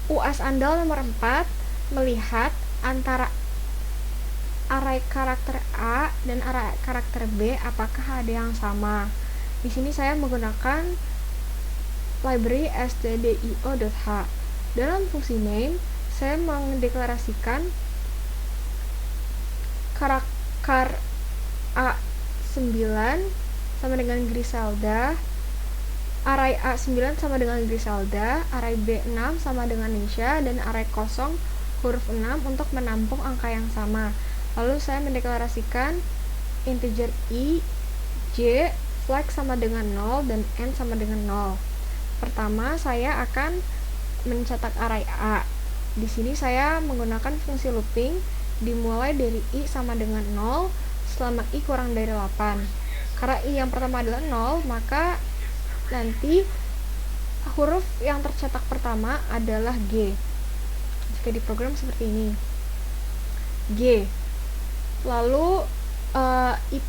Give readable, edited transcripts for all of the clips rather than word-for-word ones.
UAS andal nomor 4 melihat antara array karakter A dan array karakter B apakah ada yang sama. Di sini saya menggunakan library stdio.h. Dalam fungsi main, saya mendeklarasikan karakter A9 sama dengan Griselda, array A9 sama dengan Griselda, array B6 sama dengan Nisha, dan array kosong huruf 6 untuk menampung angka yang sama. Lalu saya mendeklarasikan integer I, J, flag sama dengan 0, dan N sama dengan 0. Pertama, saya akan mencetak array A. Di sini saya menggunakan fungsi looping dimulai dari I sama dengan 0 selama I kurang dari 8. Karena I yang pertama adalah 0, maka nanti huruf yang tercetak pertama adalah G. Jika diprogram seperti ini, G. Lalu I++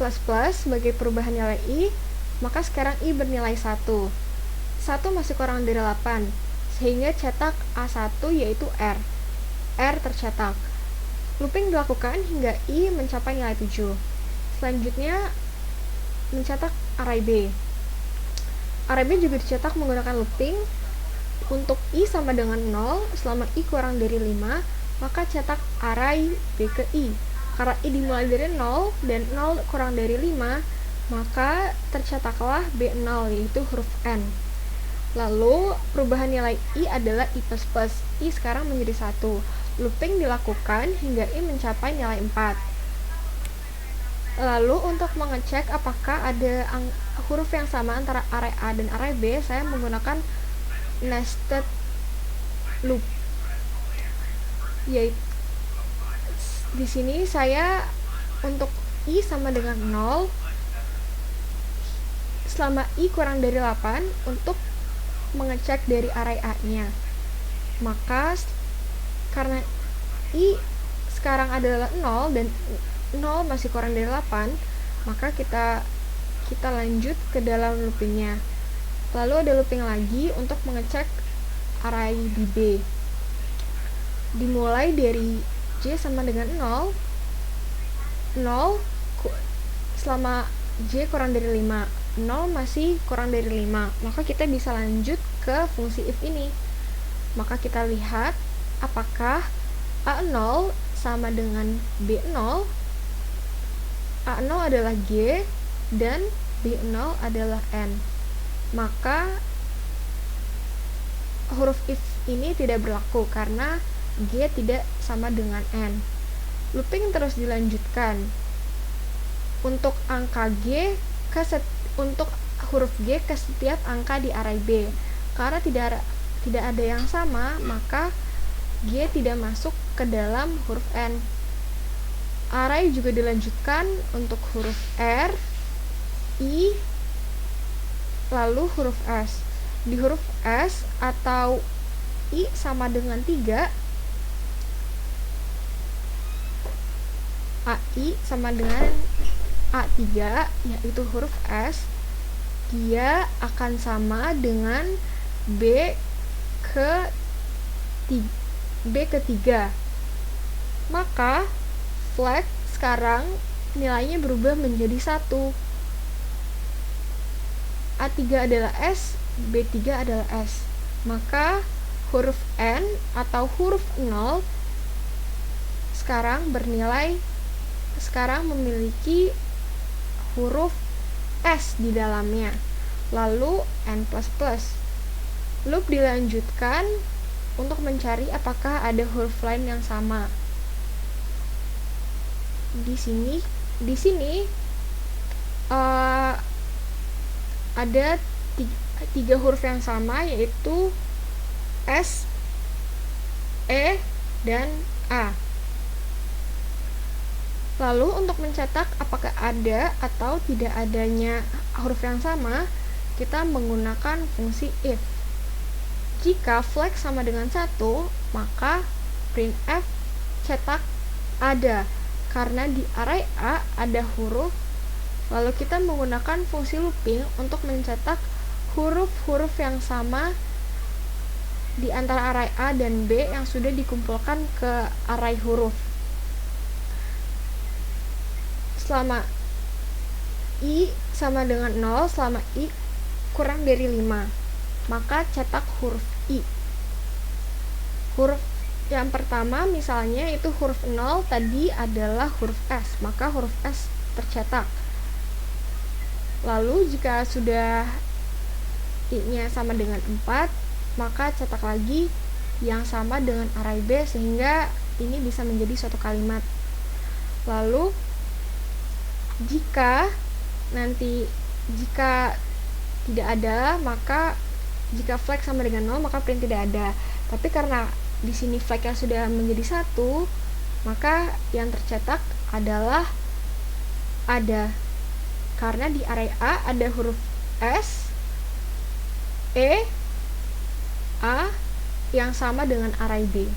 sebagai perubahan nilai I, maka sekarang I bernilai 1. 1 masih kurang dari 8, sehingga cetak A1 yaitu R. R tercetak. Looping dilakukan hingga I mencapai nilai 7. Selanjutnya mencetak array B. Array B juga dicetak menggunakan looping. Untuk I sama dengan 0 selama I kurang dari 5, maka cetak array B ke I. Karena I dimulai dari 0 dan 0 kurang dari 5, maka tercetaklah B0 yaitu huruf N. Lalu perubahan nilai I adalah I++. I sekarang menjadi 1. Looping dilakukan hingga I mencapai nilai 4. Lalu untuk mengecek apakah ada huruf yang sama antara array A dan array B, saya menggunakan nested loop. Yaitu di sini saya untuk I sama dengan 0 selama I kurang dari 8 untuk mengecek dari array A-nya. Maka karena I sekarang adalah 0 dan 0 masih kurang dari 8, maka kita lanjut ke dalam loopingnya. Lalu ada looping lagi untuk mengecek array di B. Dimulai dari J sama dengan 0 selama J kurang dari 5. 0 masih kurang dari 5, maka kita bisa lanjut ke fungsi if ini. Maka kita lihat apakah A0 sama dengan B0. A0 adalah G dan B0 adalah N. Maka huruf if ini tidak berlaku karena G tidak sama dengan N. Looping terus dilanjutkan. Untuk angka G untuk huruf G ke setiap angka di array B. Karena tidak ada yang sama, maka G tidak masuk ke dalam huruf N. Array juga dilanjutkan untuk huruf R, I, lalu huruf S. Di huruf S atau I sama dengan 3, AI sama dengan A3, yaitu huruf S, dia akan sama dengan B ketiga. Maka flag sekarang nilainya berubah menjadi 1. A3 adalah S, B3 adalah S. Maka huruf N atau huruf 0 sekarang memiliki huruf S di dalamnya. Lalu N++. Loop dilanjutkan untuk mencari apakah ada huruf lain yang sama. Di sini ada 3 huruf yang sama, yaitu S, E, dan A. Lalu untuk mencetak apakah ada atau tidak adanya huruf yang sama, kita menggunakan fungsi if. Jika flag sama dengan 1, maka printf cetak ada, karena di array A ada huruf. Lalu kita menggunakan fungsi looping untuk mencetak huruf-huruf yang sama di antara array A dan B yang sudah dikumpulkan ke array huruf. Selama I sama dengan 0, selama I kurang dari 5, maka cetak huruf I. Huruf yang pertama misalnya itu huruf 0 tadi adalah huruf S, maka huruf S tercetak. Lalu jika sudah I-nya sama dengan 4, maka cetak lagi yang sama dengan array B sehingga ini bisa menjadi suatu kalimat. Lalu jika tidak ada, maka jika flag sama dengan 0 maka print tidak ada. Tapi karena di sini flagnya sudah menjadi 1, maka yang tercetak adalah ada. Karena di array A ada huruf S, E, A yang sama dengan array B.